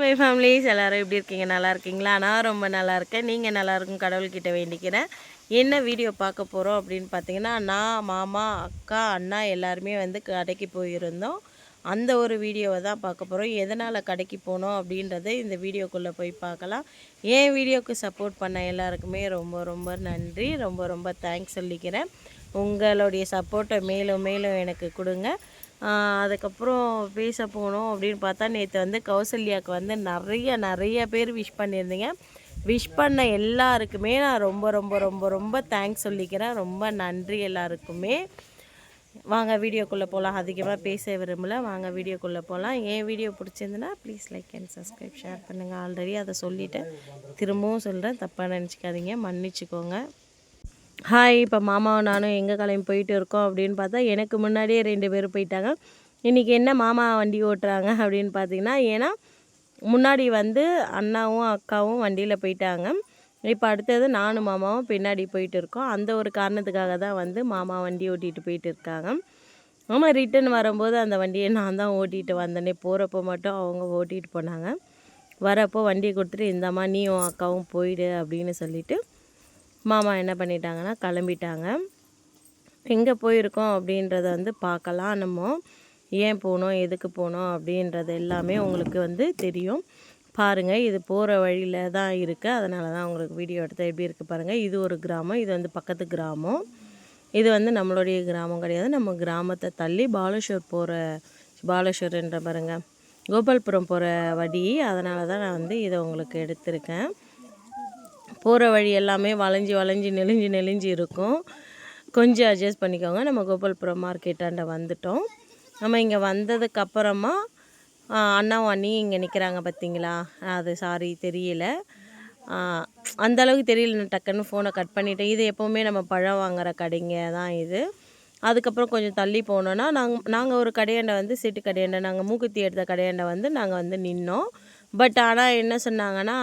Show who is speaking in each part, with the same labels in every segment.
Speaker 1: My families எல்லோரும் எப்படி இருக்கீங்க? நல்லா இருக்கீங்களா? நான் ரொம்ப நல்லா இருக்கேன். நீங்கள் நல்லா இருக்கும் கடவுள்கிட்ட வேண்டிக்கிறேன். என்ன வீடியோ பார்க்க போகிறோம் அப்படின்னு பார்த்தீங்கன்னா, நான் மாமா அக்கா அண்ணா எல்லாருமே வந்து கடைக்கு போயிருந்தோம். அந்த ஒரு வீடியோவை தான் பார்க்க போகிறோம். எதனால் கடைக்கு போனோம் அப்படின்றத இந்த வீடியோக்குள்ளே போய் பார்க்கலாம். என் வீடியோவுக்கு சப்போர்ட் பண்ண எல்லாருக்குமே ரொம்ப ரொம்ப நன்றி. ரொம்ப ரொம்ப தேங்க்ஸ் சொல்லிக்கிறேன். உங்களுடைய சப்போர்ட்டை மேலும் மேலும் எனக்கு கொடுங்க. அதுக்கப்புறம் பேச போனோம் அப்படின்னு பார்த்தா, நேற்று வந்து கௌசல்யாவுக்கு வந்து நிறைய பேர் விஷ் பண்ணியிருந்தீங்க. விஷ் பண்ண எல்லாருக்குமே நான் ரொம்ப ரொம்ப ரொம்ப ரொம்ப தேங்க்ஸ் சொல்லிக்கிறேன். ரொம்ப நன்றி எல்லாருக்குமே. வாங்க வீடியோக்குள்ளே போகலாம். அதிகமாக பேச விரும்பல, வாங்க வீடியோக்குள்ளே போகலாம். என் வீடியோ பிடிச்சிருந்துன்னா please like and subscribe, share பண்ணுங்கள். ஆல்ரெடி அதை சொல்லிவிட்டேன், திரும்பவும் சொல்கிறேன். தப்பாக நினச்சிக்காதீங்க, மன்னிச்சிக்கோங்க. ஹாய், இப்போ மாமாவும் நானும் எங்கே கிளம்பி போயிட்டு இருக்கோம் அப்படின்னு பார்த்தா, எனக்கு முன்னாடியே 2 பேர் போயிட்டாங்க. இன்றைக்கி என்ன மாமா வண்டி ஓட்டுறாங்க அப்படின்னு பார்த்தீங்கன்னா, ஏன்னா முன்னாடி வந்து அண்ணாவும் அக்காவும் வண்டியில் போயிட்டாங்க. இப்போ அடுத்தது நானும் மாமாவும் பின்னாடி போயிட்டு இருக்கோம். அந்த ஒரு காரணத்துக்காக தான் வந்து மாமா வண்டி ஓட்டிகிட்டு போயிட்டு இருக்காங்க. ஆமாம், ரிட்டன் வரும்போது அந்த வண்டியை நான் தான் ஓட்டிகிட்டு வந்தேனே. போகிறப்போ மட்டும் அவங்க ஓட்டிகிட்டு போனாங்க. வரப்போ வண்டியை கொடுத்துட்டு, இந்தம்மா நீயும் அக்காவும் போயிடு அப்படின்னு சொல்லிவிட்டு மாமா என்ன பண்ணிட்டாங்கன்னா கிளம்பிட்டாங்க. எங்கே போயிருக்கோம் அப்படின்றத வந்து பார்க்கலாம். நம்ம ஏன் போனோம், எதுக்கு போனோம் அப்படின்றது எல்லாமே உங்களுக்கு வந்து தெரியும். பாருங்கள், இது போகிற வழியில் தான் இருக்குது. அதனால தான் உங்களுக்கு வீடியோ எடுத்தால் எப்படி இருக்குது பாருங்கள். இது ஒரு கிராமம், இது வந்து பக்கத்து கிராமம். இது வந்து நம்மளுடைய கிராமம் கிடையாது. நம்ம கிராமத்தை தள்ளி பாலேஸ்வர்ன்ற பாருங்கள், கோபால்புரம் போகிற வழி. அதனால தான் நான் வந்து இதை உங்களுக்கு எடுத்திருக்கேன். போகிற வழி எல்லாமே வளைஞ்சி நெளிஞ்சு இருக்கும். கொஞ்சம் அட்ஜஸ்ட் பண்ணிக்கோங்க. நம்ம கோபால்புரம் மார்க்கெட்டாண்ட வந்துட்டோம். நம்ம இங்கே வந்ததுக்கப்புறமா அண்ணாவும் அண்ணியும் இங்கே நிற்கிறாங்க பார்த்தீங்களா? அது சாரி தெரியல, அந்தளவுக்கு தெரியல. நான் டக்குன்னு ஃபோனை கட் பண்ணிவிட்டேன். இது எப்போவுமே நம்ம பழம் வாங்குகிற கடைங்க தான் இது. அதுக்கப்புறம் கொஞ்சம் தள்ளி போனோன்னா நாங்கள் ஒரு கடையாண்ட வந்து செட்டு கடையாண்ட, நாங்கள் மூக்குத்தி எடுத்த கடையாண்ட வந்து நாங்கள் வந்து நின்னோம். பட் ஆனால் என்ன சொன்னாங்கன்னா,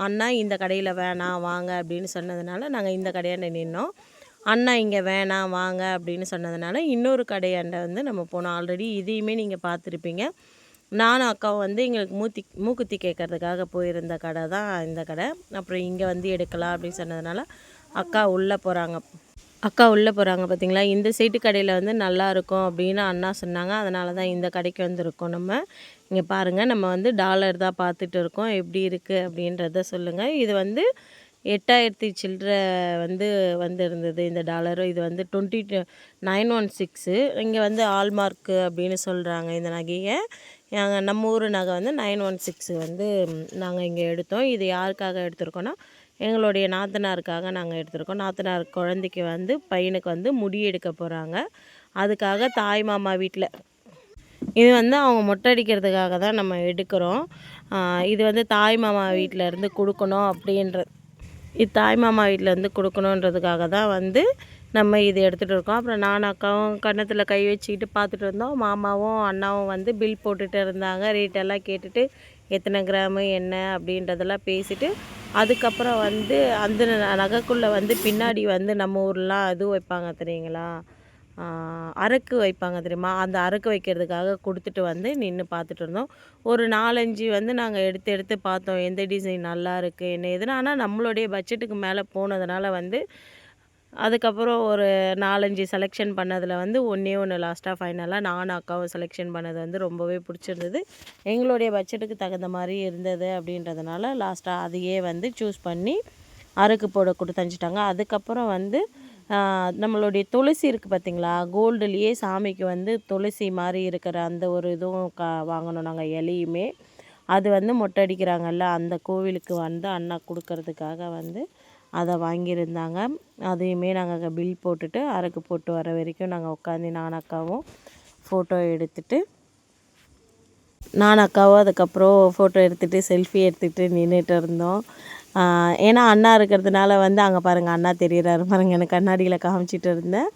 Speaker 1: அண்ணா இந்த கடையில் வேணாம் வாங்க அப்படின்னு சொன்னதுனால நாங்கள் இந்த கடையாண்ட நின்னோம். அண்ணா இங்கே வேணாம் வாங்க அப்படின்னு சொன்னதுனால இன்னொரு கடையாண்ட வந்து நம்ம போனோம். ஆல்ரெடி இதையுமே நீங்கள் பார்த்துருப்பீங்க. நானும் அக்காவும் வந்து எங்களுக்கு மூக்குத்தி கேட்கறதுக்காக போயிருந்த கடை தான் இந்த கடை. அப்புறம் இங்கே வந்து எடுக்கலாம் அப்படின்னு சொன்னதுனால அக்கா உள்ளே போகிறாங்க பார்த்தீங்களா? இந்த சைட்டு கடையில் வந்து நல்லாயிருக்கும் அப்படின்னு அண்ணா சொன்னாங்க. அதனால தான் இந்த கடைக்கு வந்துருக்கோம். நம்ம இங்கே பாருங்கள், நம்ம வந்து டாலர் தான் பார்த்துட்டு இருக்கோம். எப்படி இருக்குது அப்படின்றத சொல்லுங்கள். இது வந்து 8000 சில்லற வந்து இருந்தது இந்த டாலரும். இது வந்து 916. இங்கே வந்து ஆல்மார்க்கு அப்படின்னு சொல்கிறாங்க இந்த நகையை. நம்ம ஊர் நகை வந்து 916 வந்து நாங்கள் இங்கே எடுத்தோம். இது யாருக்காக எடுத்திருக்கோன்னா, எங்களுடைய நாத்தனாருக்காக நாங்கள் எடுத்திருக்கோம். நாத்தனார் குழந்தைக்கு வந்து பையனுக்கு வந்து முடி எடுக்க போகிறாங்க. அதுக்காக தாய் மாமா வீட்டில் இது வந்து அவங்க மொட்டை அடிக்கிறதுக்காக தான் நம்ம எடுக்கிறோம். இது வந்து தாய் மாமா வீட்டிலேருந்து கொடுக்கணும் இது தாய் மாமா வீட்டிலேருந்து கொடுக்கணுன்றதுக்காக தான் வந்து நம்ம இது எடுத்துகிட்டு இருக்கோம். அப்புறம் நானும் அக்காவும் கன்னத்தில் கை வச்சுக்கிட்டு பார்த்துட்டு இருந்தோம். மாமாவும் அண்ணாவும் வந்து பில் போட்டுகிட்டு இருந்தாங்க. ரேட்டெல்லாம் கேட்டுட்டு எத்தனை கிராமு என்ன அப்படின்றதெல்லாம் பேசிவிட்டு, அதுக்கப்புறம் வந்து அந்த நகைக்குள்ளே வந்து பின்னாடி வந்து நம்ம ஊர்லாம் இது வைப்பாங்க தெரியுங்களா, அரக்கு வைப்பாங்க தெரியுமா? அந்த அரக்கு வைக்கிறதுக்காக கொடுத்துட்டு வந்து நின்று பார்த்துட்டு இருந்தோம். ஒரு 4-5 வந்து நாங்கள் எடுத்து பார்த்தோம். எந்த டிசைன் நல்லா இருக்குது என்ன ஏதுன்னு. ஆனால் நம்மளுடைய பட்ஜெட்டுக்கு மேலே போனதுனால வந்து அதுக்கப்புறம் ஒரு 4-5 செலெக்ஷன் பண்ணதில் வந்து ஒன்று லாஸ்ட்டாக ஃபைனலாக நானும் அக்காவும் செலெக்ஷன் பண்ணது வந்து ரொம்பவே பிடிச்சிருந்தது. எங்களுடைய பட்ஜெட்டுக்கு தகுந்த மாதிரி இருந்தது அப்படின்றதுனால லாஸ்ட்டாக அதையே வந்து சூஸ் பண்ணி அறுக்கு போட கொடுத்தஞ்சிட்டாங்க. அதுக்கப்புறம் வந்து நம்மளுடைய துளசி இருக்குது பார்த்திங்களா, கோல்டுலேயே சாமிக்கு வந்து துளசி மாதிரி இருக்கிற அந்த ஒரு இதுவும் வாங்கினோம் நாங்கள். இலையுமே அது வந்து மொட்டை அடிக்கிறாங்கல்ல, அந்த கோவிலுக்கு வந்து அண்ணா கொடுக்கறதுக்காக வந்து அதை வாங்கியிருந்தாங்க. அதையுமே நாங்கள் பில் போட்டுட்டு அரக்கு போட்டு வர வரைக்கும் நாங்கள் உட்காந்து நானும் அக்காவும் ஃபோட்டோ எடுத்துகிட்டு அதுக்கப்புறம் ஃபோட்டோ எடுத்துகிட்டு செல்ஃபி எடுத்துகிட்டு நின்றுட்டு இருந்தோம். ஏன்னா அண்ணா இருக்கிறதுனால வந்து அங்கே பாருங்கள் அண்ணா தெரிகிறாரு பாருங்கள், எனக்கு கண்ணாடியில் காமிச்சிட்டு இருந்தேன்.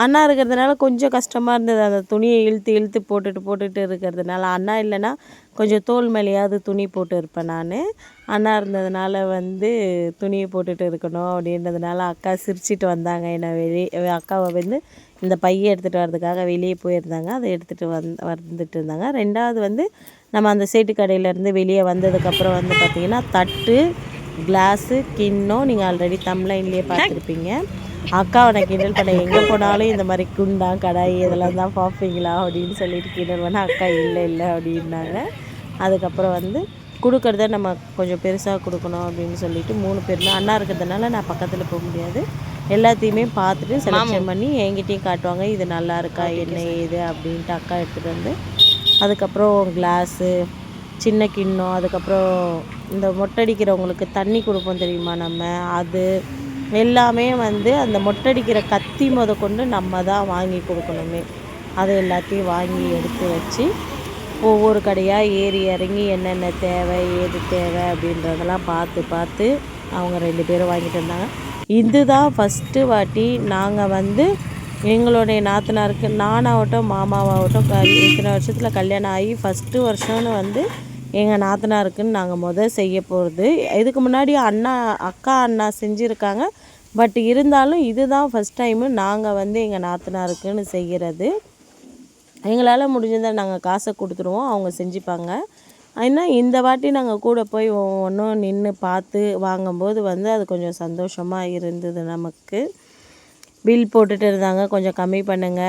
Speaker 1: அண்ணா இருக்கிறதுனால கொஞ்சம் கஷ்டமாக இருந்தது. அந்த துணியை இழுத்து போட்டுட்டு இருக்கிறதுனால. அண்ணா இல்லைன்னா கொஞ்சம் தோல் மேலேயாவது துணி போட்டு இருப்பேன் நான். அண்ணா இருந்ததுனால வந்து துணியை போட்டுட்டு இருக்கணும் அப்படின்றதுனால அக்கா சிரிச்சிட்டு வந்தாங்க. என்னை அக்காவை வந்து இந்த பையை எடுத்துகிட்டு வர்றதுக்காக வெளியே போயிருந்தாங்க. அதை எடுத்துகிட்டு வந்துட்டு இருந்தாங்க. 2வது வந்து நம்ம அந்த சேட்டு கடையிலேருந்து வெளியே வந்ததுக்கப்புறம் வந்து பார்த்திங்கன்னா தட்டு, கிளாஸு, கிண்ணம் நீங்கள் ஆல்ரெடி தம்ப்லைன்லேயே பார்த்துருப்பீங்க. அக்காவை கிண்டல் பண்ண எங்கே போனாலும் இந்த மாதிரி குண்டான் கடாய் இதெல்லாம் தான் பார்ப்பீங்களா அப்படின்னு சொல்லிட்டு கிண்டல் பண்ண அக்கா இல்லை அப்படின்னாங்க. அதுக்கப்புறம் வந்து கொடுக்குறத நம்ம கொஞ்சம் பெருசாக கொடுக்கணும் அப்படின்னு சொல்லிட்டு 3 பேர் அண்ணா இருக்கிறதுனால நான் பக்கத்தில் போக முடியாது. எல்லாத்தையுமே பார்த்துட்டு செலெக்ஷன் பண்ணி என்கிட்டையும் காட்டுவாங்க, இது நல்லா இருக்கா என்ன ஏது அப்படின்ட்டு அக்கா எடுத்துகிட்டு வந்து அதுக்கப்புறம் கிளாஸு, சின்ன கிண்ணம், அதுக்கப்புறம் இந்த மொட்டடிக்கிறவங்களுக்கு தண்ணி கொடுப்போம் தெரியுமா நம்ம, அது எல்லாமே வந்து அந்த மொட்டடிக்கிற கத்தி கொண்டு நம்ம தான் வாங்கி கொடுக்கணுமே. அதை எல்லாத்தையும் வாங்கி எடுத்து வச்சு ஒவ்வொரு கடையாக ஏறி இறங்கி என்னென்ன தேவை ஏது தேவை அப்படின்றதெல்லாம் பார்த்து அவங்க 2 பேரும் வாங்கிட்டு வந்தாங்க. இதுதான் ஃபஸ்ட்டு வாட்டி நாங்கள் வந்து எங்களுடைய நாத்தனாருக்கு, நானாகட்டும் மாமாவாகட்டும் இத்தனை வருஷத்தில் கல்யாணம் ஆகி ஃபஸ்ட்டு வருஷம்னு வந்து எங்கள் நாத்தனாருக்குன்னு நாங்கள் செய்ய போகிறது. இதுக்கு முன்னாடி அக்கா அண்ணா செஞ்சுருக்காங்க. பட் இருந்தாலும் இதுதான் ஃபஸ்ட் டைமு நாங்கள் வந்து எங்கள் நாத்தனாருக்குன்னு செய்கிறது. எங்களால் முடிஞ்சதை நாங்கள் காசை கொடுத்துருவோம், அவங்க செஞ்சுப்பாங்க. ஏன்னா இந்த வாட்டி நாங்கள் கூட போய் ஒவ்வொன்றும் நின்று பார்த்து வாங்கும்போது வந்து அது கொஞ்சம் சந்தோஷமாக இருந்தது நமக்கு. பில் போட்டுட்டு இருந்தாங்க, கொஞ்சம் கம்மி பண்ணுங்க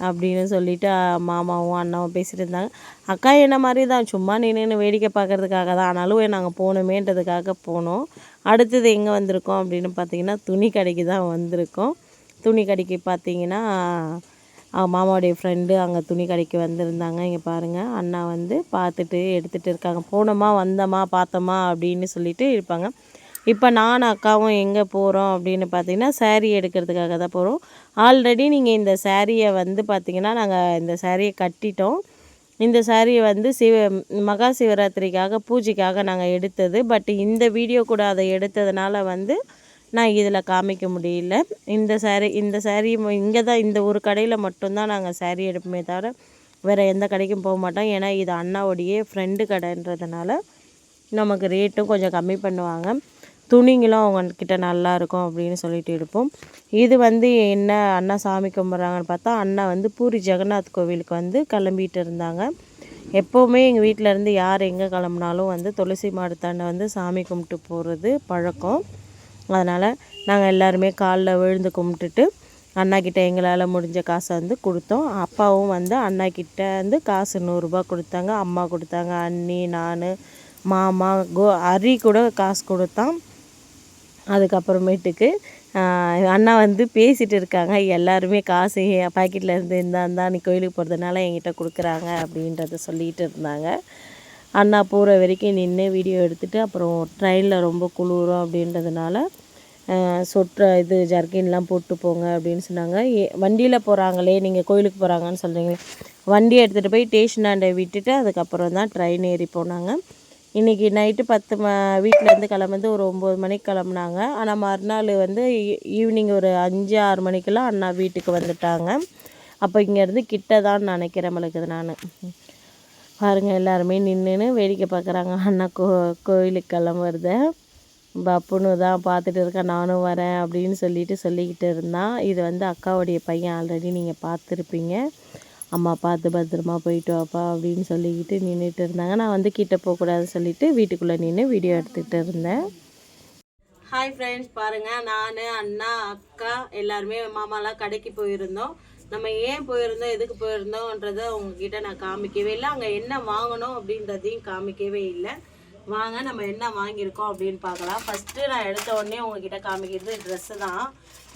Speaker 1: அப்படின்னு சொல்லிவிட்டு மாமாவும் அண்ணாவும் பேசிகிட்டு இருந்தாங்க. அக்கா என்ன மாதிரி தான் சும்மா நின்று வேடிக்கை பார்க்குறதுக்காக தான், ஆனாலும் நாங்கள் போகணுமேன்றதுக்காக போனோம். அடுத்தது எங்கே வந்திருக்கோம் அப்படின்னு பார்த்தீங்கன்னா துணி கடைக்கு தான் வந்திருக்கோம். துணி கடைக்கு பார்த்தீங்கன்னா மாமாவுடைய ஃப்ரெண்டு அங்கே துணி கடைக்கு வந்திருந்தாங்க. இங்கே பாருங்கள், அண்ணா வந்து பார்த்துட்டு எடுத்துகிட்டு இருக்காங்க. போனோமா வந்தோமா பார்த்தோமா அப்படின்னு சொல்லிட்டு இருப்பாங்க. இப்போ நானும் அக்காவும் எங்கே போகிறோம் அப்படின்னு பார்த்தீங்கன்னா சாரீ எடுக்கிறதுக்காக தான் போகிறோம். ஆல்ரெடி நீங்கள் இந்த சாரியை வந்து பார்த்திங்கன்னா நாங்கள் இந்த சாரியை கட்டிட்டோம். இந்த சாரியை வந்து மகா சிவராத்திரிக்காக பூஜைக்காக நாங்கள் எடுத்தது. பட் இந்த வீடியோ கூட அதை எடுத்ததுனால வந்து நான் இதில் காமிக்க முடியல. இந்த சாரீ இங்கே தான் இந்த ஒரு கடையில் மட்டும்தான் நாங்கள் சாரீ எடுப்போமே தவிர வேறு எந்த கடைக்கும் போக மாட்டோம். ஏன்னா இது அண்ணாவுடைய ஃப்ரெண்டு கடைன்றதுனால நமக்கு ரேட்டும் கொஞ்சம் கம்மி பண்ணுவாங்க, துணிங்களும் அவங்கக்கிட்ட நல்லாயிருக்கும் அப்படின்னு சொல்லிட்டு எடுப்போம். இது வந்து என்ன அண்ணா சாமி கும்பிட்றாங்கன்னு பார்த்தா அண்ணா வந்து பூரி ஜெகநாத் கோவிலுக்கு வந்து கிளம்பிட்டு இருந்தாங்க. எப்போவுமே எங்கள் வீட்டிலேருந்து யார் எங்கே கிளம்புனாலும் வந்து துளசி மாடத்தாண்ட வந்து சாமி கும்பிட்டு போகிறது பழக்கம். அதனால் நாங்கள் எல்லாருமே காலில் விழுந்து கும்பிட்டுட்டு அண்ணாக்கிட்ட எங்களால் முடிஞ்ச காசை வந்து கொடுத்தோம். அப்பாவும் வந்து அண்ணாக்கிட்ட வந்து காசு 100 ரூபா கொடுத்தாங்க, அம்மா கொடுத்தாங்க, அண்ணி, நான், மாமா, அரி கூட காசு கொடுத்தான். அதுக்கப்புறமேட்டுக்கு அண்ணா வந்து பேசிகிட்டு இருக்காங்க, எல்லாருமே காசு பாக்கெட்டில் இருந்து இருந்தா நீ கோயிலுக்கு போகிறதுனால என்கிட்ட கொடுக்குறாங்க அப்படின்றத சொல்லிகிட்டு இருந்தாங்க. அண்ணா போகிற வரைக்கும் நின்று வீடியோ எடுத்துகிட்டு அப்புறம் ட்ரெயினில் ரொம்ப குளிரும் அப்படின்றதுனால இது ஜர்க்கின்லாம் போட்டு போங்க அப்படின்னு சொன்னாங்க. வண்டியில் போகிறாங்களே, நீங்கள் கோயிலுக்கு போகிறாங்கன்னு சொல்கிறீங்களே, வண்டி எடுத்துகிட்டு போய் ஸ்டேஷனாண்ட விட்டுட்டு அதுக்கப்புறம் தான் ட்ரெயின் ஏறி போனாங்க. இன்றைக்கி நைட்டு 10 வீட்டிலேருந்து கிளம்புறது ஒரு 9 மணிக்கு கிளம்புனாங்க. ஆனால் மறுநாள் வந்து ஈவினிங் ஒரு 5-6 மணிக்கெல்லாம் அண்ணா வீட்டுக்கு வந்துட்டாங்க. அப்போ இங்கேருந்து கிட்ட தான் நினைக்கிறேன் நம்மளுக்கு. நான் பாருங்கள் எல்லாருமே நின்றுன்னு வேடிக்கை பார்க்குறாங்க அண்ணா கோயிலுக்கு கிளம்புறத. பப்புன்னு தான் பார்த்துட்டு இருக்கேன், நானும் வரேன் அப்படின்னு சொல்லிக்கிட்டு இருந்தான். இது வந்து அக்காவுடைய பையன், ஆல்ரெடி நீங்கள் பார்த்துருப்பீங்க. அம்மா பார்த்து பத்திரமா போயிட்டு வாப்பா அப்படின்னு சொல்லிக்கிட்டு நின்றுட்டு இருந்தாங்க. நான் வந்து கிட்டே போகக்கூடாதுன்னு சொல்லிவிட்டு வீட்டுக்குள்ளே நின்று வீடியோ எடுத்துகிட்டு இருந்தேன். ஹாய் ஃப்ரெண்ட்ஸ், பாருங்கள் நான் அண்ணா அக்கா எல்லாருமே மாமாலாம் கடைக்கு போயிருந்தோம். நம்ம ஏன் போயிருந்தோம் எதுக்கு போயிருந்தோன்றதை உங்ககிட்ட நான் காமிக்கவே இல்லை. அங்கே என்ன வாங்கணும் அப்படின்றதையும் காமிக்கவே இல்லை. வாங்க நம்ம என்ன வாங்கியிருக்கோம் அப்படின்னு பார்க்கலாம். ஃபஸ்ட்டு நான் எடுத்த உடனே உங்ககிட்ட காமிக்கிறது ட்ரெஸ்ஸு தான்.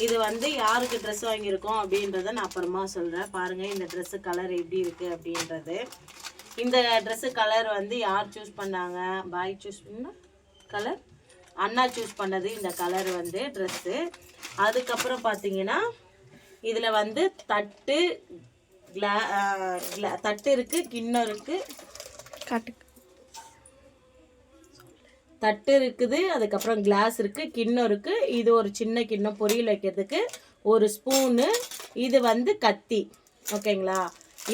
Speaker 1: இது வந்து யாருக்கு ட்ரெஸ் வாங்கியிருக்கோம் அப்படின்றத நான் அப்புறமா சொல்கிறேன். பாருங்கள் இந்த ட்ரெஸ்ஸு கலர் எப்படி இருக்குது அப்படின்றது. இந்த ட்ரெஸ்ஸு கலர் வந்து யார் சூஸ் பண்ணாங்க? பாய் சூஸ் பண்ண கலர், அண்ணா சூஸ் பண்ணது இந்த கலர் வந்து ட்ரெஸ்ஸு. அதுக்கப்புறம் பார்த்தீங்கன்னா இதில் வந்து தட்டு தட்டு இருக்குது, கிண்ணம் இருக்குது, தட்டு இருக்குது, அதுக்கப்புறம் கிளாஸ் இருக்குது, கிண்ணம் இருக்குது. இது ஒரு சின்ன கிண்ணம் பொரியல் வைக்கிறதுக்கு, ஒரு ஸ்பூனு, இது வந்து கத்தி. ஓகேங்களா?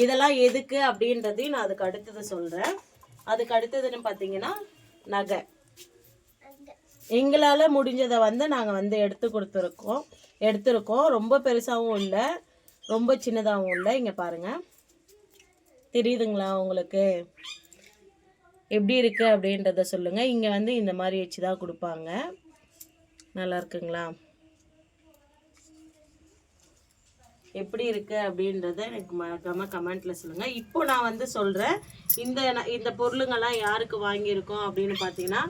Speaker 1: இதெல்லாம் எதுக்கு அப்படின்றதையும் நான் அதுக்கு அடுத்தது சொல்கிறேன். அதுக்கு அடுத்ததுன்னு பார்த்தீங்கன்னா நகை. எங்களால் முடிஞ்சதை வந்து நாங்கள் வந்து எடுத்துருக்கோம். ரொம்ப பெருசாகவும் இல்லை, ரொம்ப சின்னதாகவும் இல்லை. இங்கே பாருங்கள், தெரியுதுங்களா உங்களுக்கு? எப்படி இருக்குது அப்படின்றத சொல்லுங்கள். இங்கே வந்து இந்த மாதிரி வச்சு தான் கொடுப்பாங்க. நல்லா இருக்குங்களா? எப்படி இருக்குது அப்படின்றத எனக்கு மறக்காமல் கமெண்ட்டில் சொல்லுங்கள். இப்போ நான் வந்து சொல்கிறேன், இந்த பொருளுங்கள்லாம் யாருக்கு வாங்கியிருக்கோம் அப்படின்னு பார்த்தீங்கன்னா,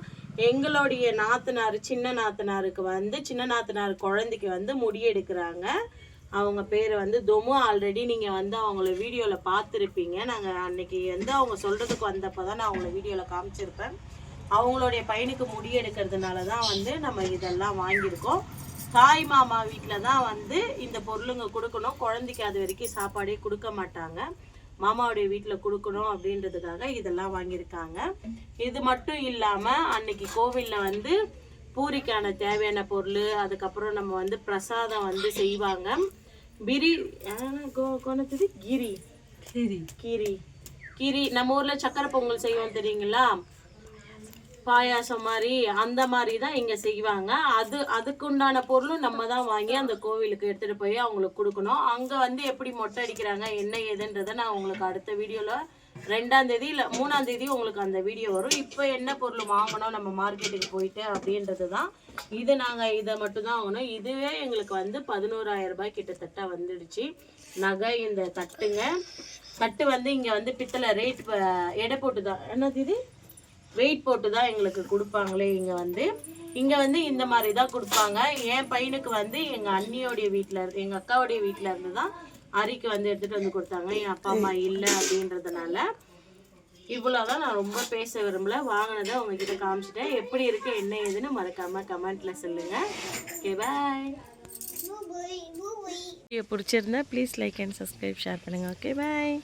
Speaker 1: எங்களுடைய நாத்தனார், சின்ன நாத்தனார் குழந்தைக்கு வந்து முடி எடுக்கிறாங்க. அவங்க பேர் வந்து தொமு. ஆல்ரெடி நீங்கள் வந்து அவங்கள வீடியோவில் பார்த்துருப்பீங்க. நாங்கள் அன்னைக்கு வந்து அவங்க சொல்கிறதுக்கு வந்தப்போ தான் நான் அவங்கள வீடியோவில் காமிச்சிருப்பேன். அவங்களுடைய பையனுக்கு முடி எடுக்கிறதுனால தான் வந்து நம்ம இதெல்லாம் வாங்கியிருக்கோம். தாய் மாமா வீட்டில் தான் வந்து இந்த பொருளுங்க கொடுக்கணும். குழந்தைக்கு அது வரைக்கும் சாப்பாடே கொடுக்க மாட்டாங்க. மாமாவுடைய வீட்டில் கொடுக்கணும் அப்படின்றதுக்காக இதெல்லாம் வாங்கியிருக்காங்க. இது மட்டும் இல்லாமல் அன்னைக்கு கோவிலில் வந்து பூரிக்கான தேவையான பொருள், அதுக்கப்புறம் நம்ம வந்து பிரசாதம் வந்து செய்வாங்க. கீரி நம்ம ஊரில் சக்கரை பொங்கல் செய்வோம் தெரியுங்களா, பாயாசம் மாதிரி, அந்த மாதிரி தான் இங்கே செய்வாங்க. அதுக்குண்டான பொருளும் நம்ம தான் வாங்கி அந்த கோவிலுக்கு எடுத்துகிட்டு போய் அவங்களுக்கு கொடுக்கணும். அங்கே வந்து எப்படி மொட்டை அடிக்கிறாங்க என்ன ஏதுன்றதை நான் உங்களுக்கு அடுத்த வீடியோவில் 2ஆம் தேதி இல்லை 3ஆம் தேதி உங்களுக்கு அந்த வீடியோ வரும். இப்போ என்ன பொருள் வாங்கணும் நம்ம மார்க்கெட்டுக்கு போயிட்டு அப்படின்றது தான் இது. நாங்கள் இதை மட்டும்தான் வாங்கணும். இதுவே எங்களுக்கு வந்து 11,000 ரூபாய் கிட்டத்தட்ட வந்துடுச்சு. நகை இந்த தட்டு வந்து இங்கே வந்து பித்தளை ரேட் எடை போட்டு தான், என்னது இது வெயிட் போட்டு தான் எங்களுக்கு கொடுப்பாங்களே. இங்கே வந்து இந்த மாதிரி தான் கொடுப்பாங்க. என் பையனுக்கு வந்து எங்கள் அண்ணியோடைய வீட்டில் எங்கள் அக்காவுடைய வீட்டில் இருந்து தான் அரிக்கு வந்து எடுத்துகிட்டு வந்து கொடுத்தாங்க. என் அப்பா அம்மா இல்லை அப்படின்றதுனால இவ்வளோதான். நான் ரொம்ப பேச விரும்பல, வாங்கினதை உங்ககிட்ட காமிச்சிட்டேன். எப்படி இருக்குது என்ன ஏதுன்னு மறக்காமல் கமெண்ட்டில் சொல்லுங்கள். Okay bye. வீடியோ பிடிச்சிருந்தா please like and subscribe, share பண்ணுங்கள். ஓகே பாய்.